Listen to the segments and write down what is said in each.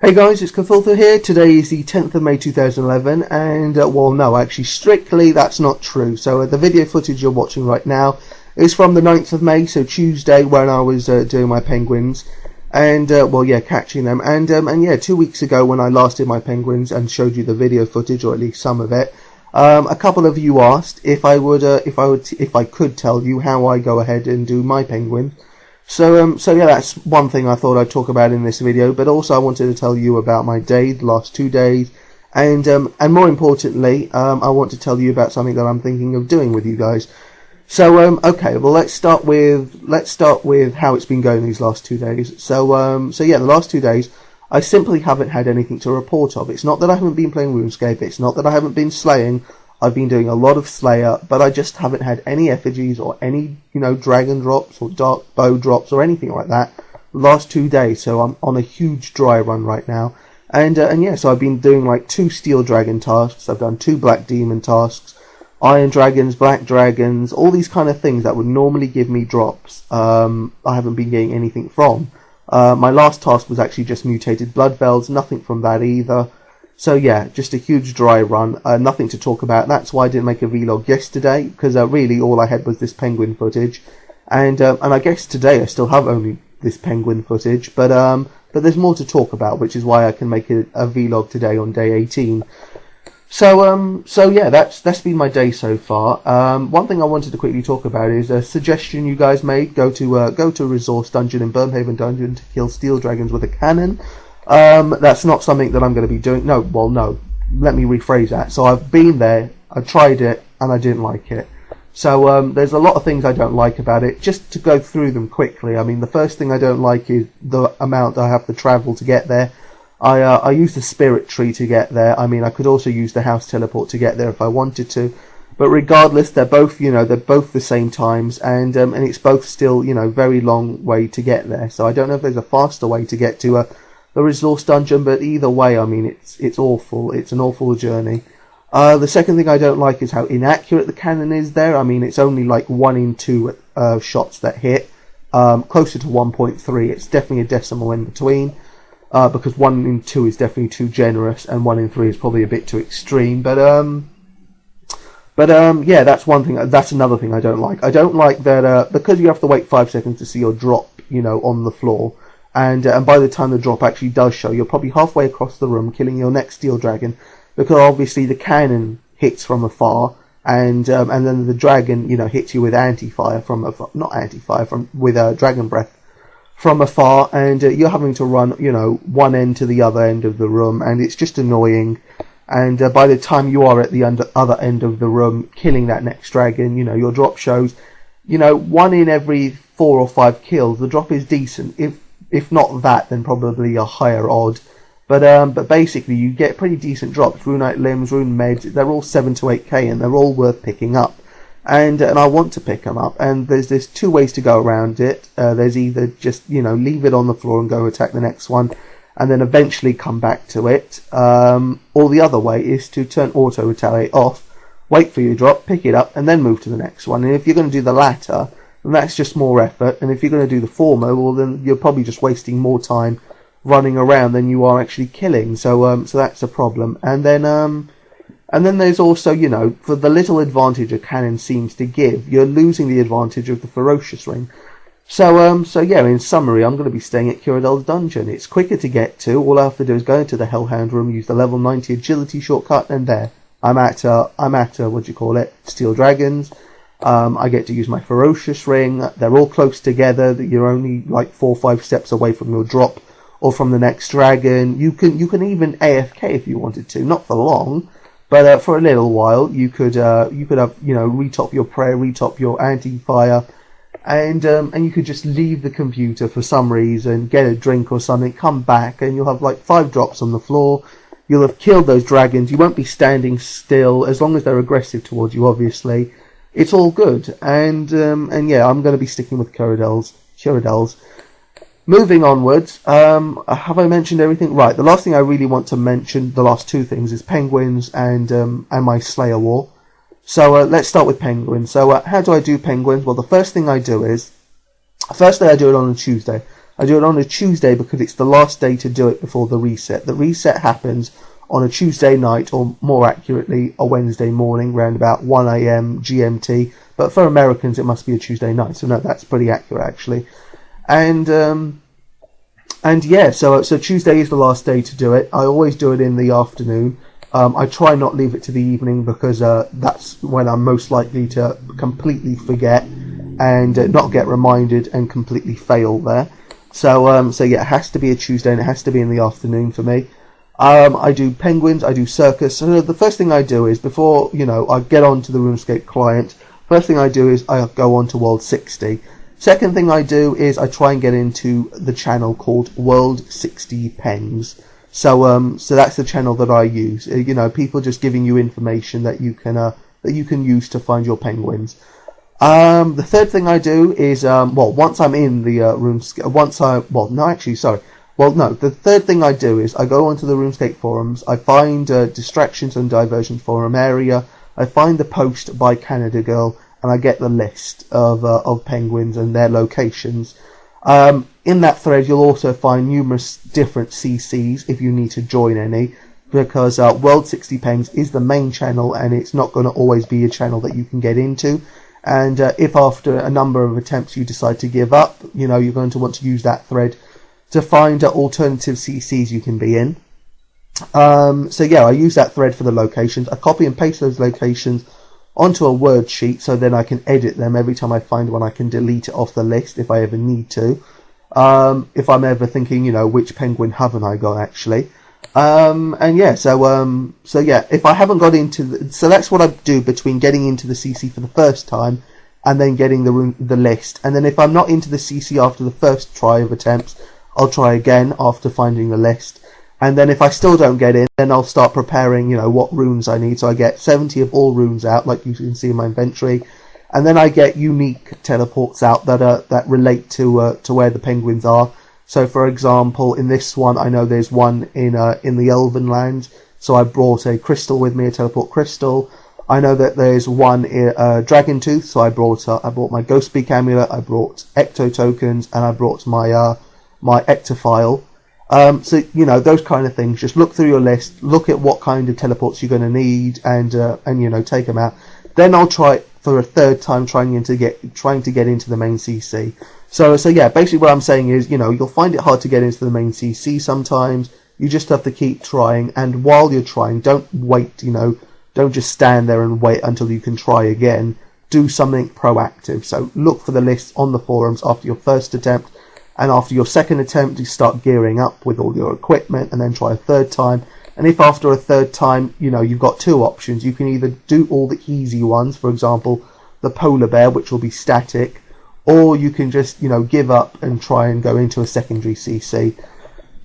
Hey guys, it's Cthulthu here. Today is the 10th of May 2011 and, well no, actually strictly that's not true. So the video footage you're watching right now is from the 9th of May, so Tuesday, when I was doing my penguins and, well yeah, catching them. And yeah, 2 weeks ago when I last did my penguins and showed you the video footage, or at least some of it, a couple of you asked if I could tell you how I go ahead and do my penguin. So yeah, that's one thing I thought I'd talk about in this video, but also I wanted to tell you about my day, the last 2 days, and more importantly, I want to tell you about something that I'm thinking of doing with you guys. So, okay, well let's start with how it's been going these last 2 days. So yeah, the last 2 days, I simply haven't had anything to report of. It's not that I haven't been playing RuneScape, it's not that I haven't been slaying. I've been doing a lot of Slayer, but I just haven't had any effigies or any, dragon drops or dark bow drops or anything like that the last 2 days. So I'm on a huge dry run right now. And yeah, so I've been doing like 2 steel dragon tasks. I've done 2 black demon tasks, iron dragons, black dragons, all these kind of things that would normally give me drops. I haven't been getting anything from. My last task was actually just mutated blood velds, nothing from that either. So yeah, just a huge dry run, nothing to talk about. That's why I didn't make a vlog yesterday, because really all I had was this penguin footage, and I guess today I still have only this penguin footage, but there's more to talk about, which is why I can make a vlog today on day 18. So yeah, that's been my day so far. One thing I wanted to quickly talk about is a suggestion you guys made: go to Resource Dungeon in Burnhaven Dungeon to kill steel dragons with a cannon. That's not something that I'm going to be doing. No, let me rephrase that. So I've been there, I tried it, and I didn't like it. So there's a lot of things I don't like about it. Just to go through them quickly, I mean, the first thing I don't like is the amount I have to travel to get there. I use the spirit tree to get there. I mean, I could also use the house teleport to get there if I wanted to. But regardless, they're both, they're both the same times, and it's both still, very long way to get there. So I don't know if there's a faster way to get to the resource dungeon, but either way, I mean, it's awful. It's an awful journey. The second thing I don't like is how inaccurate the cannon is there. I mean, it's only like 1 in 2 shots that hit, closer to 1.3. It's definitely a decimal in between, because 1 in 2 is definitely too generous, and 1 in 3 is probably a bit too extreme. But yeah, that's one thing. That's another thing I don't like. I don't like that because you have to wait 5 seconds to see your drop, on the floor. And by the time the drop actually does show, you're probably halfway across the room killing your next steel dragon, because obviously the cannon hits from afar, and then the dragon, hits you with with dragon breath from afar, and you're having to run, one end to the other end of the room, and it's just annoying. And by the time you are at the other end of the room killing that next dragon, your drop shows, 1 in every 4 or 5 kills. The drop is decent. If not that, then probably a higher odd. But basically, you get pretty decent drops. Runite limbs, rune meds, they're all 7 to 8k, and they're all worth picking up. And I want to pick them up. And there's 2 ways to go around it. There's either just, leave it on the floor and go attack the next one, and then eventually come back to it. Or the other way is to turn auto retaliate off, wait for your drop, pick it up, and then move to the next one. And if you're going to do the latter, and that's just more effort, and if you're going to do the former, well then you're probably just wasting more time running around than you are actually killing. So that's a problem. And then there's also, for the little advantage a cannon seems to give, you're losing the advantage of the ferocious ring. So yeah, in summary, I'm going to be staying at Kuradel's dungeon. It's quicker to get to. All I have to do is go into the Hellhound room, use the level 90 agility shortcut, and there I'm at steel dragons. I get to use my ferocious ring. They're all close together. You're only like 4 or 5 steps away from your drop or from the next dragon. You can even AFK if you wanted to, not for long, but for a little while. You could have retop your prayer, retop your anti-fire, and you could just leave the computer for some reason, get a drink or something, come back, and you'll have like 5 drops on the floor. You'll have killed those dragons. You won't be standing still, as long as they're aggressive towards you, obviously. It's all good, and yeah, I'm going to be sticking with Kuradels. Moving onwards, have I mentioned everything? Right, the last thing I really want to mention, the last 2 things, is penguins and my Slayer war. So let's start with penguins. So how do I do penguins? Well, the first thing I do is, firstly I do it on a Tuesday. I do it on a Tuesday because it's the last day to do it before the reset. The reset happens on a Tuesday night, or more accurately, a Wednesday morning, around about 1 a.m. GMT. But for Americans, it must be a Tuesday night. So no, that's pretty accurate actually. And yeah, so Tuesday is the last day to do it. I always do it in the afternoon. I try not leave it to the evening because that's when I'm most likely to completely forget and not get reminded and completely fail there. So yeah, it has to be a Tuesday and it has to be in the afternoon for me. I do penguins, I do circus. So the first thing I do is, before I get onto the RuneScape client, first thing I do is I go on to World 60. Second thing I do is I try and get into the channel called World 60 Pengs. So that's the channel that I use. People just giving you information that you can use to find your penguins. The third thing I do is once I'm in the the third thing I do is I go onto the RuneScape forums. I find distractions and diversion forum area. I find the post by Canada Girl, and I get the list of penguins and their locations. In that thread, you'll also find numerous different CCs if you need to join any, because World 60 Pengs is the main channel, and it's not going to always be a channel that you can get into. And if after a number of attempts you decide to give up, you're going to want to use that thread to find alternative CCs you can be in. So yeah, I use that thread for the locations. I copy and paste those locations onto a word sheet, so then I can edit them. Every time I find one, I can delete it off the list if I ever need to. If I'm ever thinking, which penguin haven't I got actually. And yeah, so yeah, if I haven't got into so that's what I do between getting into the CC for the first time and then getting the list. And then if I'm not into the CC after the first try of attempts, I'll try again after finding the list. And then if I still don't get in, then I'll start preparing, what runes I need. So I get 70 of all runes out, like you can see in my inventory. And then I get unique teleports out that relate to where the penguins are. So for example, in this one, I know there's one in the Elven Lands. So I brought a crystal with me, a teleport crystal. I know that there's one Dragon Tooth, so I brought my Ghost Beak amulet, I brought Ecto tokens, and I brought my Ectophile. So those kind of things. Just look through your list, look at what kind of teleports you're going to need, and take them out. Then I'll try it for a third time, trying to get into the main CC. So yeah, basically what I'm saying is, you'll find it hard to get into the main CC sometimes. You just have to keep trying, and while you're trying, don't wait. Don't just stand there and wait until you can try again. Do something proactive. So look for the lists on the forums after your first attempt. And after your second attempt, you start gearing up with all your equipment, and then try a third time. And if after a third time, you've got two options. You can either do all the easy ones, for example, the polar bear, which will be static, or you can just, give up and try and go into a secondary CC.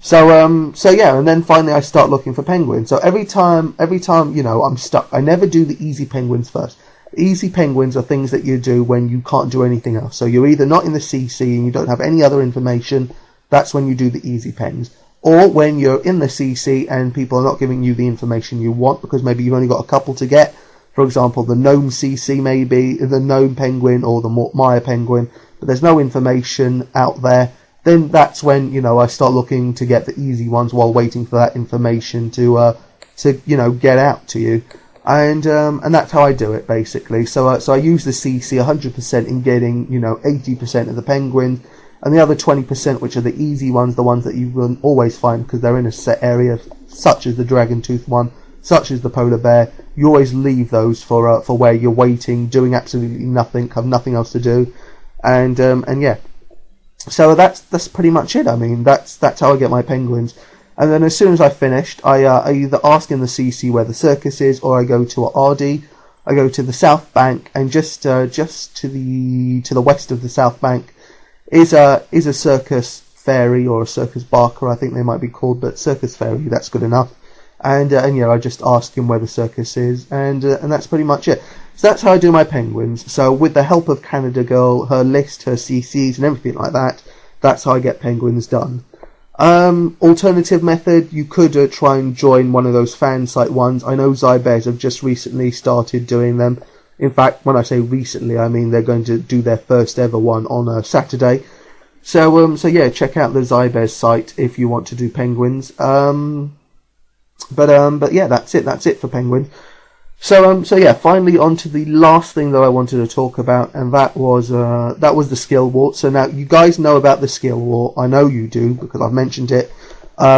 So yeah, and then finally I start looking for penguins. So every time, I'm stuck. I never do the easy penguins first. Easy penguins are things that you do when you can't do anything else. So you're either not in the CC and you don't have any other information, that's when you do the easy pengs. Or when you're in the CC and people are not giving you the information you want, because maybe you've only got a couple to get. For example, the gnome CC, maybe the gnome penguin or the Maya penguin, but there's no information out there. Then that's when, I start looking to get the easy ones while waiting for that information to get out to you. And that's how I do it, basically. So I use the CC 100% in getting, 80% of the penguins, and the other 20%, which are the easy ones, the ones that you will always find because they're in a set area, such as the Dragon Tooth one, such as the polar bear. You always leave those for where you're waiting, doing absolutely nothing, have nothing else to do, and yeah. So that's pretty much it. I mean, that's how I get my penguins. And then as soon as I finished, I either ask in the CC where the circus is, or I go to Ardy. I go to the South Bank, and just to the west of the South Bank is a circus fairy, or a circus barker, I think they might be called, but circus fairy, that's good enough. And I just ask him where the circus is, and that's pretty much it. So that's how I do my penguins. So with the help of Canada Girl, her list, her CCs, and everything like that, that's how I get penguins done. Alternative method, you could try and join one of those fan site ones. I know Zybez have just recently started doing them. In fact, when I say recently, I mean they're going to do their first ever one on a Saturday. So yeah, check out the Zybear's site if you want to do penguins. But yeah, that's it for penguins. So yeah, finally on to the last thing that I wanted to talk about, and that was the skill war. So now you guys know about the skill war. I know you do because I've mentioned it.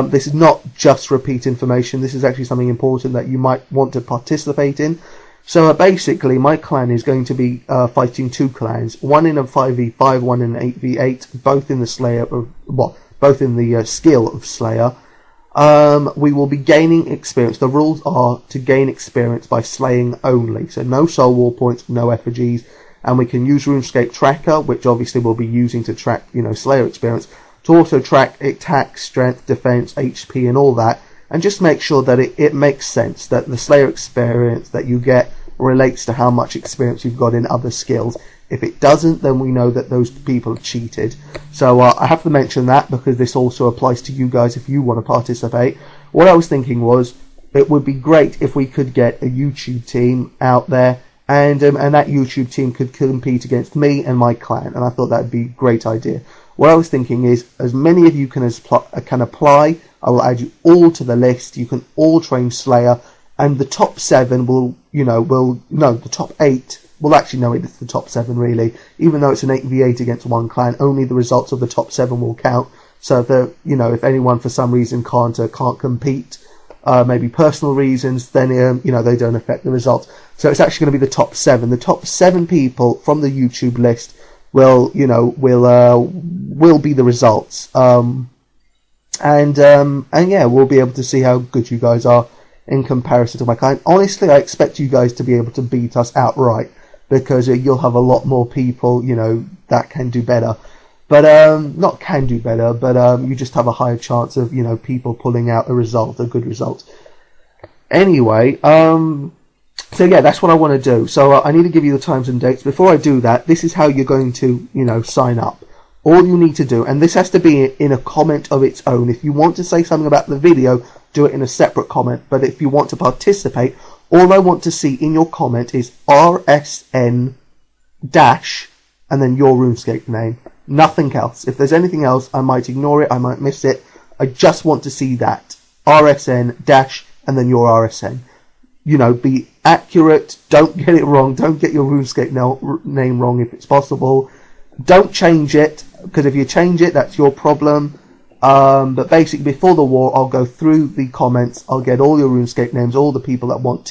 This is not just repeat information. This is actually something important that you might want to participate in. So basically, my clan is going to be fighting two clans, one in a 5v5, one in an 8v8, both in the both in the skill of Slayer. We will be gaining experience. The rules are to gain experience by slaying only. So no soul war points, no effigies, and we can use RuneScape Tracker, which obviously we'll be using to track, Slayer experience, to also track attack, strength, defense, HP, and all that, and just make sure that it makes sense, that the Slayer experience that you get relates to how much experience you've got in other skills. If it doesn't, then we know that those people have cheated. So I have to mention that because this also applies to you guys if you want to participate. What I was thinking was, it would be great if we could get a YouTube team out there, and that YouTube team could compete against me and my clan, and I thought that would be a great idea. What I was thinking is, as many of you can apply, I will add you all to the list. You can all train Slayer, and the top 7 the top 8. Well, actually, no, it's the top 7 really. Even though it's an 8v8 against one clan, only the results of the top 7 will count. So if anyone for some reason can't compete, maybe personal reasons, then they don't affect the results. So it's actually going to be the top 7. The top 7 people from the YouTube list will be the results. And yeah, we'll be able to see how good you guys are in comparison to my clan. Honestly, I expect you guys to be able to beat us outright, because you'll have a lot more people, that can do better. But, not can do better, but you just have a higher chance of, people pulling out a good result. Anyway, so yeah, that's what I want to do. So I need to give you the times and dates. Before I do that, this is how you're going to, sign up. All you need to do, and this has to be in a comment of its own. If you want to say something about the video, do it in a separate comment. But if you want to participate, all I want to see in your comment is RSN dash and then your RuneScape name. Nothing else. If there's anything else, I might ignore it, I might miss it. I just want to see that. RSN dash and then your RSN. Be accurate. Don't get it wrong. Don't get your RuneScape name wrong if it's possible. Don't change it, because if you change it, that's your problem. But basically, before the war, I'll go through the comments. I'll get all your RuneScape names, all the people that want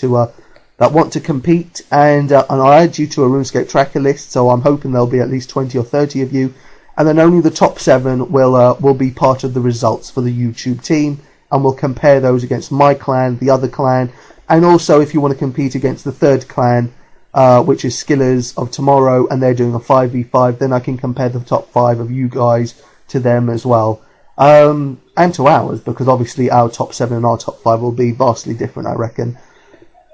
to compete, and I'll add you to a RuneScape tracker list. So I'm hoping there'll be at least 20 or 30 of you, and then only the top 7 will be part of the results for the YouTube team, and we'll compare those against my clan, the other clan, and also if you want to compete against the third clan, which is Skillers of Tomorrow, and they're doing a 5v5, then I can compare the top 5 of you guys to them as well. And to ours, because obviously our top 7 and our top 5 will be vastly different, I reckon.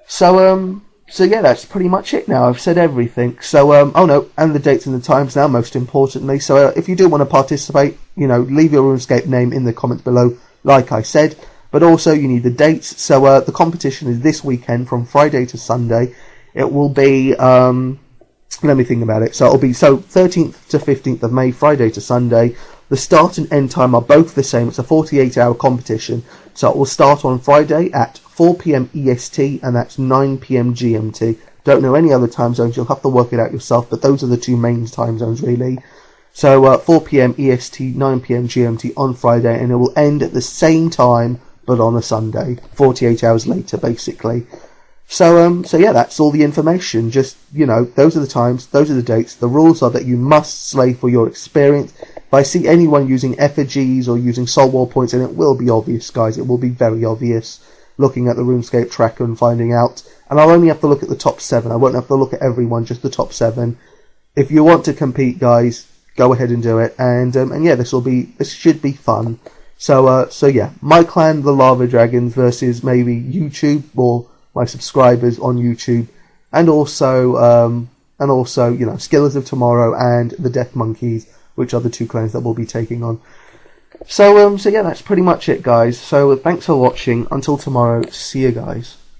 So yeah, that's pretty much it now. I've said everything. So, oh no, and the dates and the times now, most importantly. So if you do want to participate, leave your RuneScape name in the comments below, like I said. But also, you need the dates. So the competition is this weekend from Friday to Sunday. It will be, let me think about it. So it'll be 13th to 15th of May, Friday to Sunday. The start and end time are both the same. It's a 48-hour competition. So it will start on Friday at 4 PM EST, and that's 9 PM GMT. Don't know any other time zones. You'll have to work it out yourself, but those are the two main time zones, really. So 4 PM EST, 9 PM GMT on Friday, and it will end at the same time, but on a Sunday, 48 hours later, basically. So yeah, that's all the information. Just, those are the times, those are the dates. The rules are that you must slay for your experience. If I see anyone using effigies or using soul war points, and it will be obvious, guys, it will be very obvious, looking at the RuneScape tracker and finding out. And I'll only have to look at the top 7. I won't have to look at everyone, just the top 7. If you want to compete, guys, go ahead and do it. And yeah, this should be fun. So yeah, my clan, the Lava Dragons, versus maybe YouTube or my subscribers on YouTube, and also Skillers of Tomorrow and the Death Monkeys, which are the two clans that we'll be taking on. So yeah, that's pretty much it, guys. So thanks for watching. Until tomorrow, see you guys.